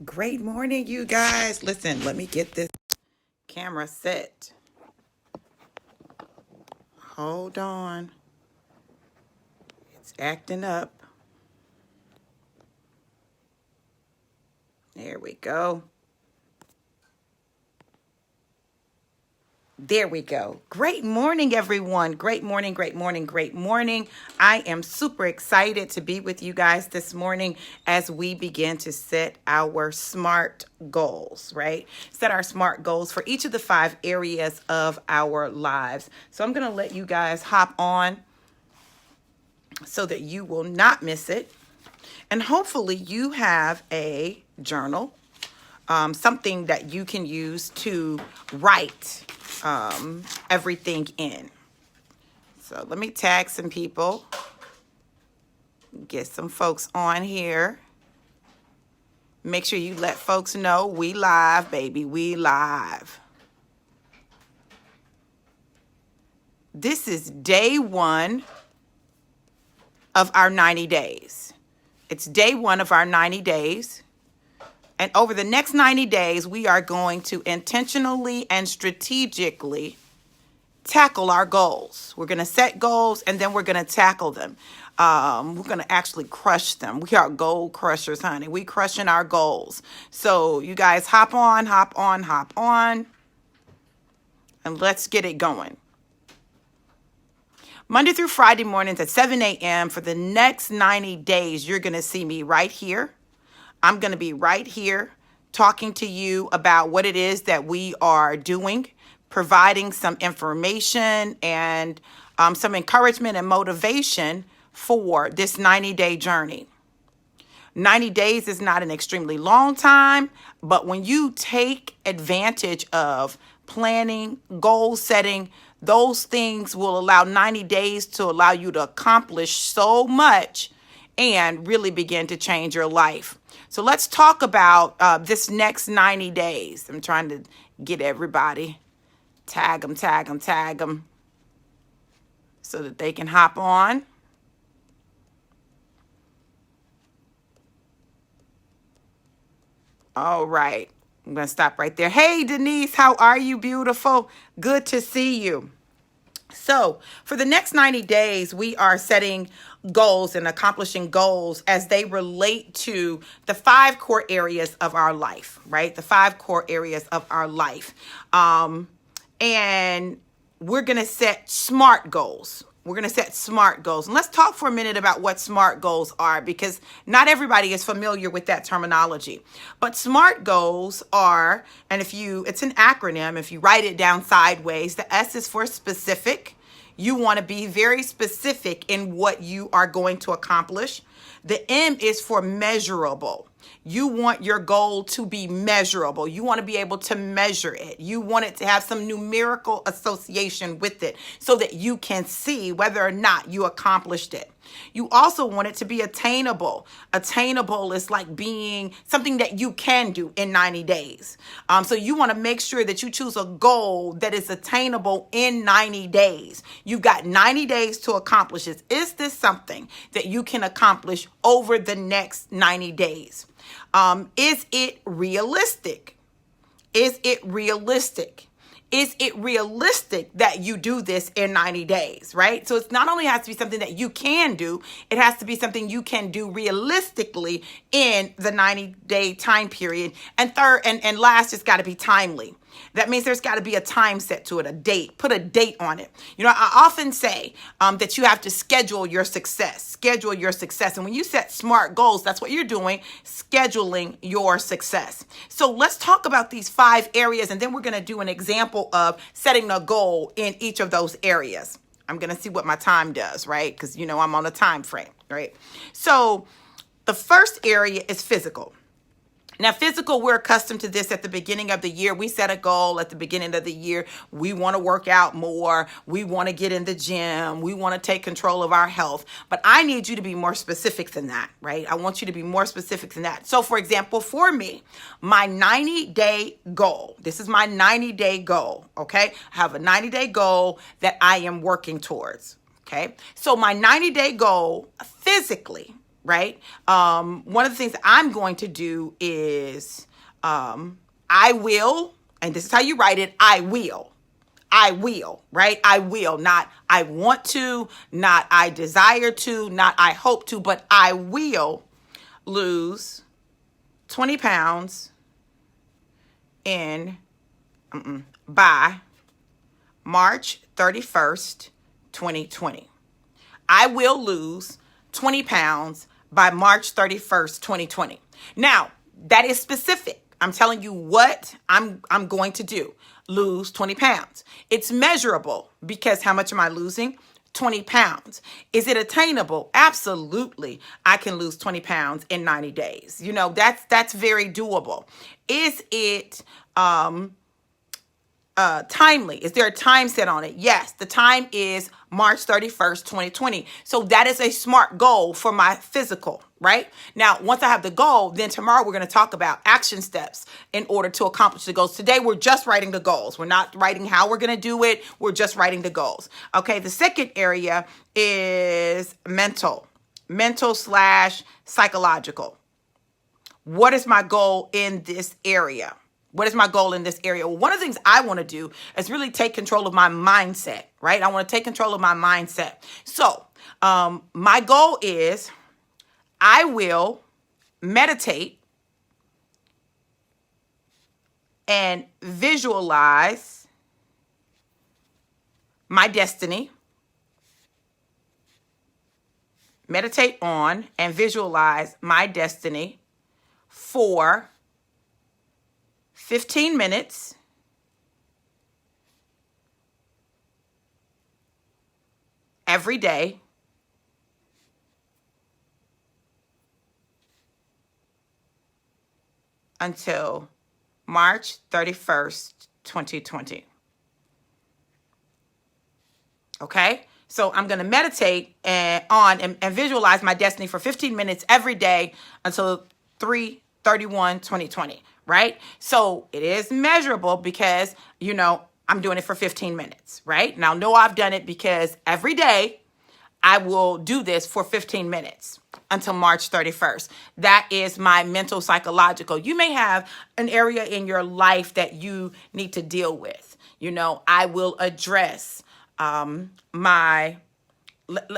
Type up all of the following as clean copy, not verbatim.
Great morning, you guys. Listen, let me get this camera set. Hold on. It's acting up. There we go. There we go. Great morning, everyone. Great morning, great morning, great morning. I am super excited to be with you guys this morning as we begin to set our SMART goals, right? Set our SMART goals for each of the 5 areas of our lives. So I'm going to let you guys hop on so that you will not miss it. And hopefully you have a journal, something that you can use to write everything in. So let me tag some people, get some folks on here. Make sure you let folks know we live, baby, we live. This is day 1 of our 90 days. It's day 1 of our 90 days. And over the next 90 days, we are going to intentionally and strategically tackle our goals. We're going to set goals and then we're going to tackle them. We're going to actually crush them. We are goal crushers, honey. We crushing our goals. So you guys hop on, and let's get it going. Monday through Friday mornings at 7 a.m. for the next 90 days, you're going to see me right here. I'm going to be right here talking to you about what it is that we are doing, providing some information and some encouragement and motivation for this 90-day journey. 90 days is not an extremely long time, but when you take advantage of planning, goal setting, those things will allow 90 days to allow you to accomplish so much and really begin to change your life. So let's talk about this next 90 days. I'm trying to get everybody, tag them, so that they can hop on. All right. I'm going to stop right there. Hey, Denise, how are you, beautiful? Good to see you. So for the next 90 days, we are setting goals and accomplishing goals as they relate to the 5 core areas of our life, right? The 5 core areas of our life. And we're going to set SMART goals. We're going to set SMART goals. And let's talk for a minute about what SMART goals are, because not everybody is familiar with that terminology. But SMART goals are, and it's an acronym, if you write it down sideways, the S is for specific. You want to be very specific in what you are going to accomplish. The M is for measurable. You want your goal to be measurable. You want to be able to measure it. You want it to have some numerical association with it so that you can see whether or not you accomplished it. You also want it to be attainable. Attainable is like being something that you can do in 90 days. So you want to make sure that you choose a goal that is attainable in 90 days. You've got 90 days to accomplish this. Is this something that you can accomplish over the next 90 days? Is it realistic? Is it realistic? Is it realistic that you do this in 90 days, right? So it's not only has to be something that you can do, it has to be something you can do realistically in the 90-day time period. And third and last, it's got to be timely. That means there's got to be a time set to it, a date. Put a date on it. You know, I often say that you have to schedule your success. Schedule your success. And when you set SMART goals, that's what you're doing, scheduling your success. So let's talk about these 5 areas, and then we're going to do an example of setting a goal in each of those areas. I'm going to see what my time does, right? Because, you know, I'm on a time frame, right? So the first area is physical. Now, physical, we're accustomed to this at the beginning of the year. We set a goal at the beginning of the year. We want to work out more. We want to get in the gym. We want to take control of our health. But I need you to be more specific than that, right? I want you to be more specific than that. So, for example, for me, my 90-day goal, this is my 90-day goal, okay? I have a 90-day goal that I am working towards, okay? So my 90-day goal physically right? One of the things I'm going to do is I will, and this is how you write it, I will. I will, right? I will, not I want to, not I desire to, not I hope to, but I will lose 20 pounds in by March 31st, 2020. I will lose 20 pounds by March 31st, 2020. Now, that is specific. I'm telling you what I'm going to do. Lose 20 pounds. It's measurable because how much am I losing? 20 pounds. Is it attainable? Absolutely. I can lose 20 pounds in 90 days. You know, that's very doable. Is it timely? Is there a time set on it? Yes, the time is March 31st, 2020. So that is a SMART goal for my physical, right? Now, once I have the goal, then tomorrow we're going to talk about action steps in order to accomplish the goals. Today, we're just writing the goals. We're not writing how we're going to do it. We're just writing the goals. Okay, the second area is mental / psychological. What is my goal in this area? What is my goal in this area? Well, one of the things I want to do is really take control of my mindset, right? I want to take control of my mindset. So my goal is I will meditate and visualize my destiny. Meditate on and visualize my destiny for 15 minutes every day until March 31st, 2020. Okay? So I'm going to meditate on and visualize my destiny for 15 minutes every day until 3/31/2020. Right? So it is measurable because, you know, I'm doing it for 15 minutes, right? Now, know I've done it because every day I will do this for 15 minutes until March 31st. That is my mental psychological. You may have an area in your life that you need to deal with. You know, I will address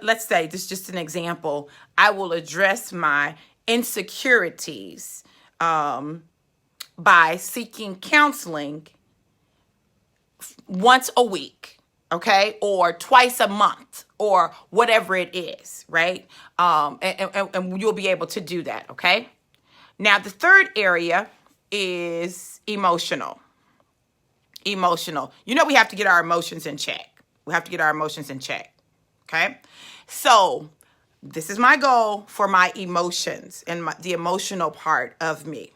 let's say, this is just an example. I will address my insecurities, by seeking counseling once a week, okay, or twice a month, or whatever it is, right? And you'll be able to do that, okay? Now, the third area is emotional. Emotional. You know, we have to get our emotions in check. We have to get our emotions in check, okay? So this is my goal for my emotions and the emotional part of me.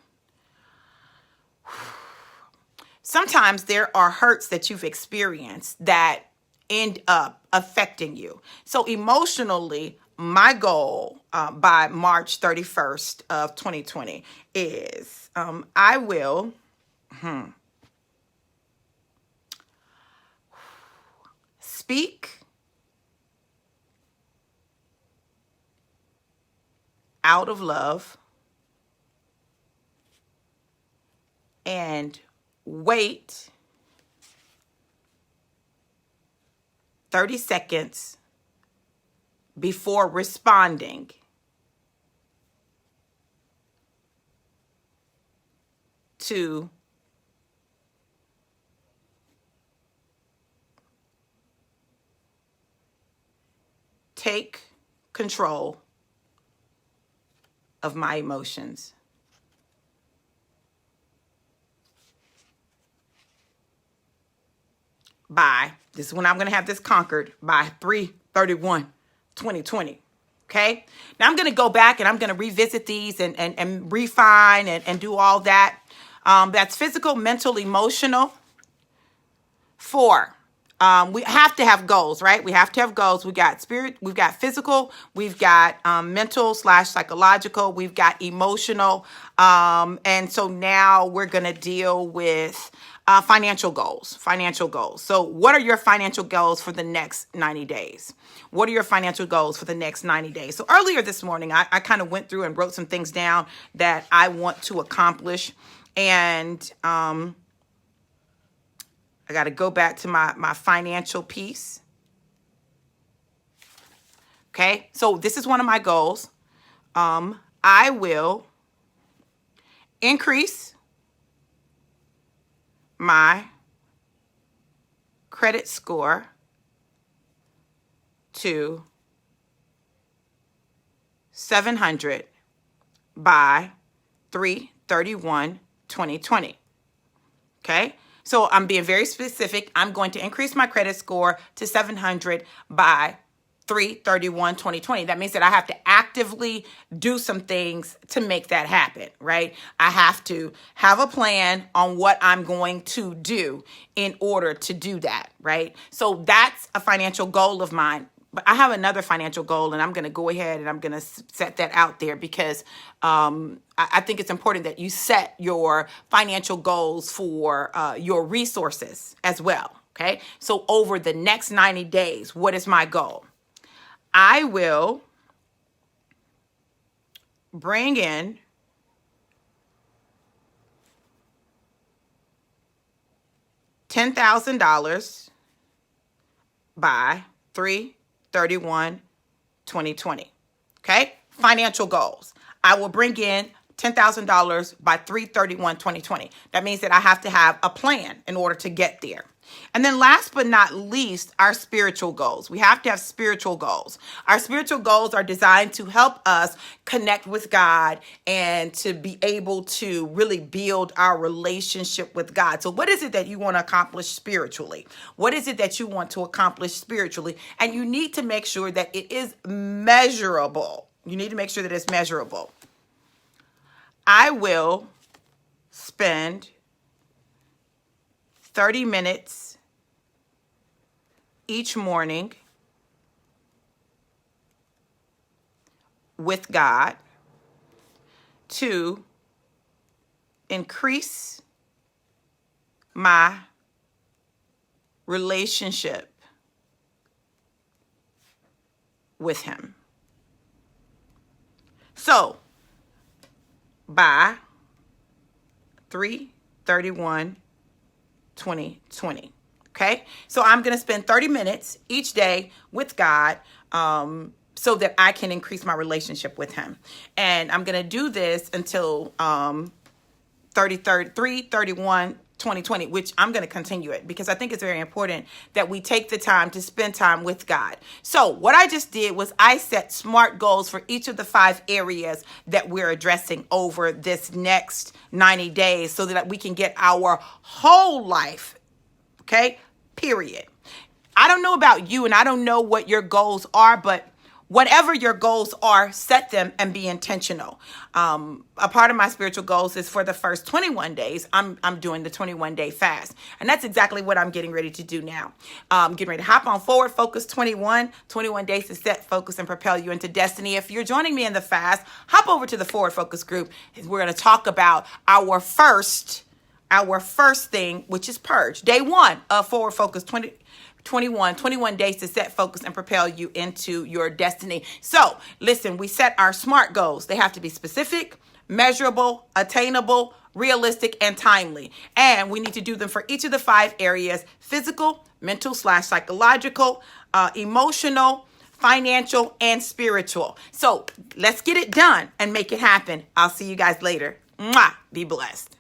Sometimes there are hurts that you've experienced that end up affecting you. So emotionally, my goal by March 31st of 2020 is I will speak out of love and wait 30 seconds before responding to take control of my emotions. This is when I'm going to have this conquered by 3/31/2020. Okay. Now I'm going to go back and I'm going to revisit these and refine and do all that. That's physical, mental, emotional. 4. We have to have goals, right? We have to have goals. We got spirit, we've got physical, we've got mental / psychological, we've got emotional. And so now we're going to deal with Financial goals, financial goals. So what are your financial goals for the next 90 days? What are your financial goals for the next 90 days? So earlier this morning, I kind of went through and wrote some things down that I want to accomplish. And I got to go back to my financial piece. Okay, so this is one of my goals. I will increase my credit score to 700 by 3/31/2020. Okay, so I'm being very specific. I'm going to increase my credit score to 700 by 3/31/2020. That means that I have to actively do some things to make that happen, right? I have to have a plan on what I'm going to do in order to do that, right? So that's a financial goal of mine. But I have another financial goal, and I'm going to go ahead and I'm going to set that out there because I think it's important that you set your financial goals for your resources as well, okay? So over the next 90 days, what is my goal? I will bring in $10,000 by 3/31/2020. Okay? Financial goals. I will bring in $10,000 by 3/31/2020. That means that I have to have a plan in order to get there. And then last but not least, our spiritual goals. We have to have spiritual goals. Our spiritual goals are designed to help us connect with God and to be able to really build our relationship with God. So what is it that you want to accomplish spiritually? What is it that you want to accomplish spiritually? And you need to make sure that it is measurable. You need to make sure that it's measurable. I will spend 30 minutes each morning with God to increase my relationship with Him. So, by 3/31/2020. Okay, so I'm going to spend 30 minutes each day with God so that I can increase my relationship with Him. And I'm going to do this until 3/31/2020, which I'm going to continue it because I think it's very important that we take the time to spend time with God. So what I just did was I set SMART goals for each of the 5 areas that we're addressing over this next 90 days so that we can get our whole life, okay, period. I don't know about you and I don't know what your goals are, but whatever your goals are, set them and be intentional. A part of my spiritual goals is for the first 21 days, I'm doing the 21-day fast. And that's exactly what I'm getting ready to do now. Getting ready to hop on Forward Focus 21 days to set, focus, and propel you into destiny. If you're joining me in the fast, hop over to the Forward Focus group. We're going to talk about our first thing, which is purge. Day 1 of Forward Focus 21 days to set, focus, and propel you into your destiny. So listen, we set our SMART goals. They have to be specific, measurable, attainable, realistic, and timely. And we need to do them for each of the 5 areas: physical, mental/psychological, emotional, financial, and spiritual. So let's get it done and make it happen. I'll see you guys later. Mwah! Be blessed.